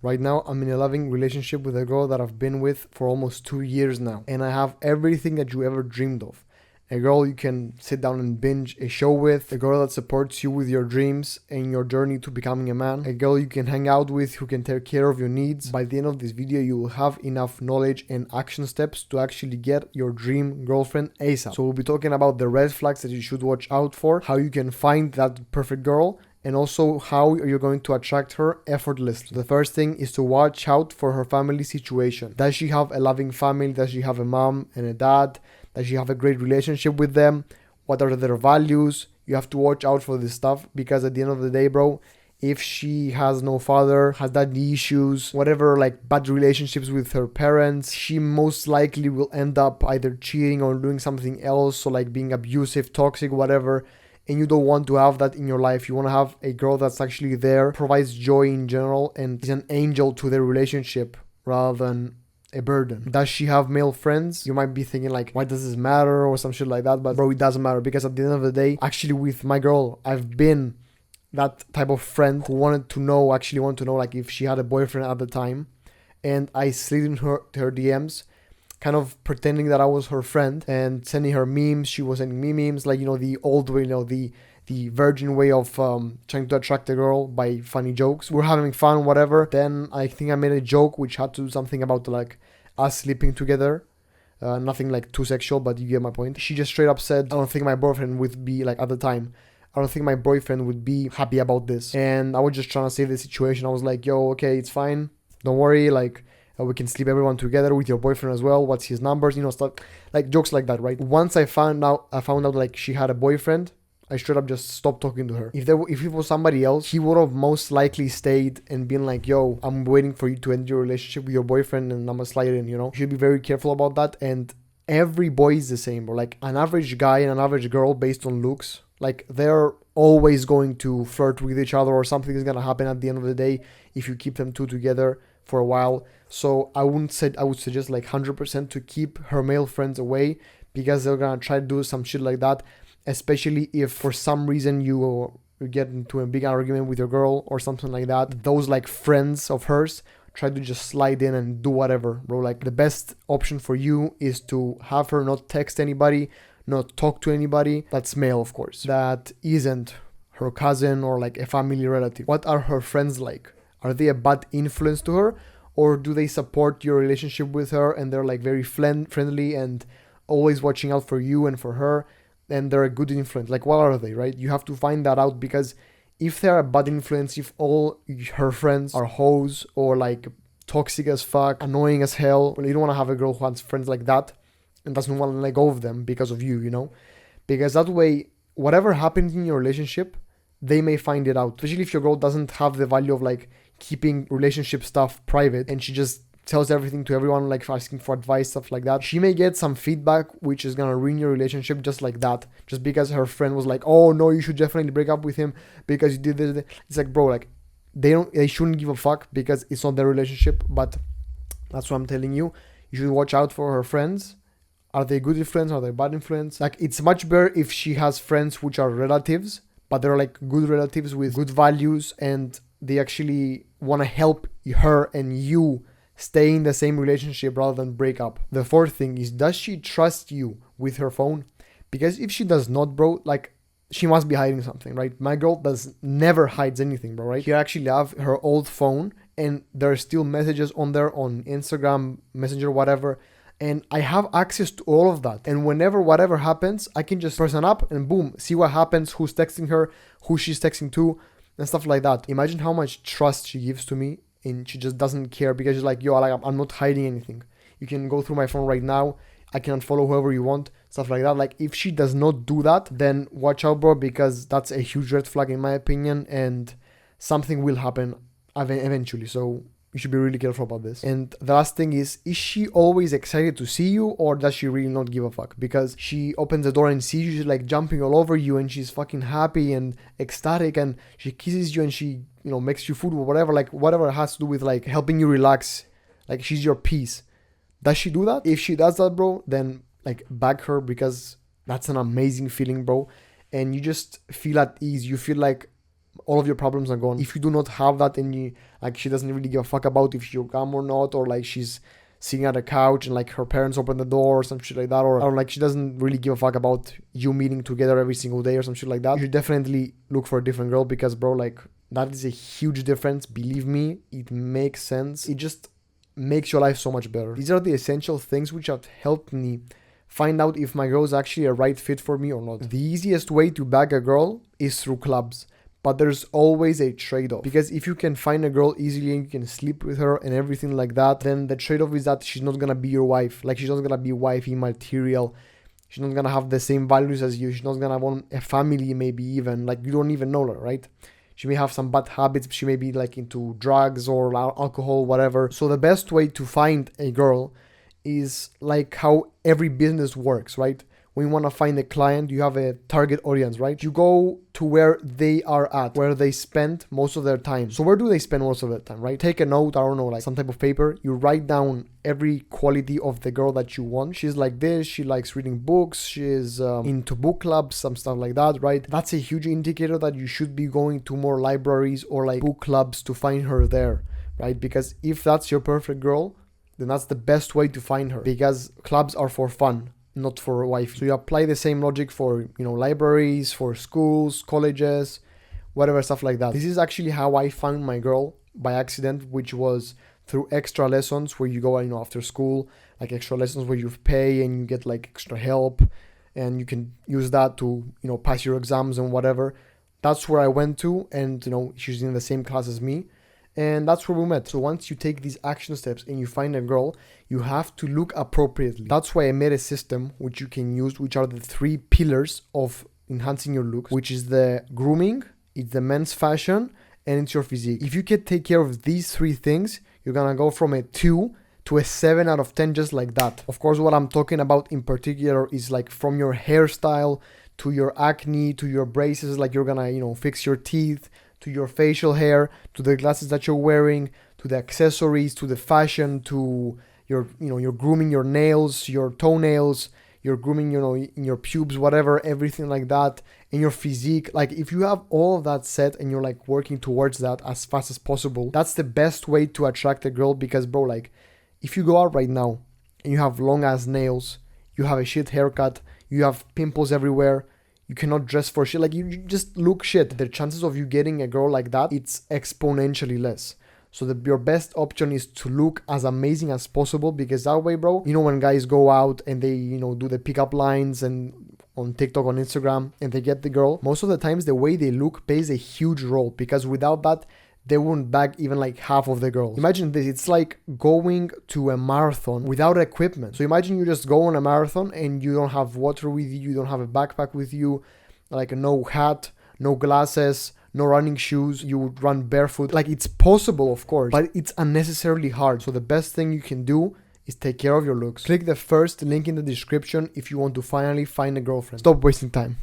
Right now, I'm in a loving relationship with a girl that I've been with for almost 2 years now, and I have everything that you ever dreamed of. A girl you can sit down and binge a show with, a girl that supports you with your dreams and your journey to becoming a man, a girl you can hang out with who can take care of your needs. By the end of this video, you will have enough knowledge and action steps to actually get your dream girlfriend ASAP. So we'll be talking about the red flags that you should watch out for, how you can find that perfect girl, and also how you're going to attract her effortlessly. The first thing is to watch out for her family situation. Does she have a loving family? Does she have a mom and a dad? Does she have a great relationship with them? What are their values? You have to watch out for this stuff, because at the end of the day, bro, if she has no father, has daddy issues, whatever, like bad relationships with her parents, she most likely will end up either cheating or doing something else, so like being abusive, toxic, whatever. And you don't want to have that in your life. You want to have a girl that's actually there, provides joy in general, and is an angel to their relationship rather than a burden. Does she have male friends? You might be thinking like, why does this matter, or some shit like that? But bro, it doesn't matter, because at the end of the day, actually with my girl, I've been that type of friend who wanted to know like if she had a boyfriend at the time, and I slid in her DMs, kind of pretending that I was her friend and sending her memes. She was sending me memes, like, the old way, the virgin way of trying to attract a girl by funny jokes. We're having fun, whatever. Then I think I made a joke which had to do something about like us sleeping together. Nothing like too sexual, but you get my point. She just straight up said, I don't think my boyfriend would be, like, at the time, I don't think my boyfriend would be happy about this. And I was just trying to save the situation. I was like, yo, okay, it's fine. Don't worry. Like, we can sleep everyone together with your boyfriend as well. What's his numbers? Stuff like jokes like that, right? Once I found out like she had a boyfriend, I straight up just stopped talking to her. If it was somebody else, he would have most likely stayed and been like, yo, I'm waiting for you to end your relationship with your boyfriend and I'm gonna slide in, You should be very careful about that. And every boy is the same, bro. Like, an average guy and an average girl, based on looks, like, they're always going to flirt with each other, or something is gonna happen at the end of the day if you keep them two together for a while. So I would suggest like 100% to keep her male friends away, because they're gonna try to do some shit like that. Especially if for some reason you get into a big argument with your girl or something like that, those like friends of hers try to just slide in and do whatever, bro. Like, the best option for you is to have her not text anybody, not talk to anybody that's male, of course, that isn't her cousin or like a family relative. What are her friends like? Are they a bad influence to her, or do they support your relationship with her and they're like very friendly and always watching out for you and for her, and they're a good influence? Like, what are they, right? You have to find that out, because if they're a bad influence, if all her friends are hoes or like toxic as fuck, annoying as hell, well, you don't want to have a girl who has friends like that and doesn't want to let go of them because of you, because that way, whatever happens in your relationship, they may find it out. Especially if your girl doesn't have the value of like keeping relationship stuff private, and she just tells everything to everyone, like asking for advice, stuff like that. She may get some feedback which is gonna ruin your relationship just like that, just because her friend was like, oh no, you should definitely break up with him because you did this. It's like, bro, like, they shouldn't give a fuck, because it's not their relationship. But that's what I'm telling you. You should watch out for her friends. Are they good influence? Are they bad influence? Like, it's much better if she has friends which are relatives, but they're like good relatives with good values, and they actually want to help her and you stay in the same relationship rather than break up. The fourth thing is, does she trust you with her phone? Because if she does not, bro, like, she must be hiding something, right? My girl never hides anything, bro, right? She actually have her old phone, and there are still messages on there, on Instagram, Messenger, whatever. And I have access to all of that. And whenever whatever happens, I can just press an app and boom, see what happens, who's texting her, who she's texting to, and stuff like that. Imagine how much trust she gives to me, and she just doesn't care, because she's like, yo, like, I'm not hiding anything. You can go through my phone right now. I can unfollow whoever you want, stuff like that. Like, if she does not do that, then watch out, bro, because that's a huge red flag in my opinion, and something will happen eventually. So you should be really careful about this. And the last thing is she always excited to see you, or does she really not give a fuck? Because she opens the door and sees you, she's like jumping all over you, and she's fucking happy and ecstatic, and she kisses you, and she, makes you food or whatever, like whatever has to do with like helping you relax. Like, she's your peace. Does she do that? If she does that, bro, then like back her, because that's an amazing feeling, bro. And you just feel at ease. You feel like, all of your problems are gone. If you do not have that and you, like, she doesn't really give a fuck about if you come or not, or like she's sitting at a couch and like her parents open the door or some shit like that, or like she doesn't really give a fuck about you meeting together every single day or some shit like that, you should definitely look for a different girl, because bro, like, that is a huge difference. Believe me, it makes sense. It just makes your life so much better. These are the essential things which have helped me find out if my girl is actually a right fit for me or not. The easiest way to bag a girl is through clubs. But there's always a trade-off, because if you can find a girl easily and you can sleep with her and everything like that, then the trade-off is that she's not gonna be your wife. Like, she's not gonna be wifey material. She's not gonna have the same values as you. She's not gonna want a family, maybe even. Like, you don't even know her, right? She may have some bad habits. She may be like into drugs or alcohol, whatever. So the best way to find a girl is like how every business works, right? When you want to find a client, you have a target audience, right? You go to where they are at, where they spend most of their time. So where do they spend most of their time, right? Take a note, I don't know, like some type of paper. You write down every quality of the girl that you want. She's like this, she likes reading books, she's into book clubs, some stuff like that, right? That's a huge indicator that you should be going to more libraries or like book clubs to find her there, right? Because if that's your perfect girl, then that's the best way to find her, because clubs are for fun, not for a wife. So you apply the same logic for, you know, libraries, for schools, colleges, whatever, stuff like that. This is actually how I found my girl by accident, which was through extra lessons where you go, you know, after school, like extra lessons where you pay and you get like extra help and you can use that to, you know, pass your exams and whatever. That's where I went to, and, you know, she's in the same class as me. And that's where we met. So once you take these action steps and you find a girl, you have to look appropriately. That's why I made a system which you can use, which are the 3 pillars of enhancing your look, which is the grooming, it's the men's fashion, and it's your physique. If you can take care of these 3 things, you're gonna go from a 2 to a 7 out of 10 just like that. Of course, what I'm talking about in particular is like from your hairstyle to your acne to your braces, like you're gonna, you know, fix your teeth, to your facial hair, to the glasses that you're wearing, to the accessories, to the fashion, to your, you know, you're grooming your nails, your toenails, you're grooming, you know, in your pubes, whatever, everything like that, and your physique. Like, if you have all of that set and you're like working towards that as fast as possible, that's the best way to attract a girl. Because bro, like, if you go out right now and you have long ass nails, you have a shit haircut, you have pimples everywhere, you cannot dress for shit, like you just look shit, the chances of you getting a girl like that, it's exponentially less. So your best option is to look as amazing as possible, because that way, bro, you know, when guys go out and they, you know, do the pickup lines and on TikTok, on Instagram, and they get the girl, most of the times the way they look plays a huge role, because without that, they wouldn't bag even like half of the girls. Imagine this, it's like going to a marathon without equipment. So imagine you just go on a marathon and you don't have water with you, you don't have a backpack with you, like no hat, no glasses, no running shoes, you would run barefoot. Like, it's possible, of course, but it's unnecessarily hard. So the best thing you can do is take care of your looks. Click the first link in the description if you want to finally find a girlfriend. Stop wasting time.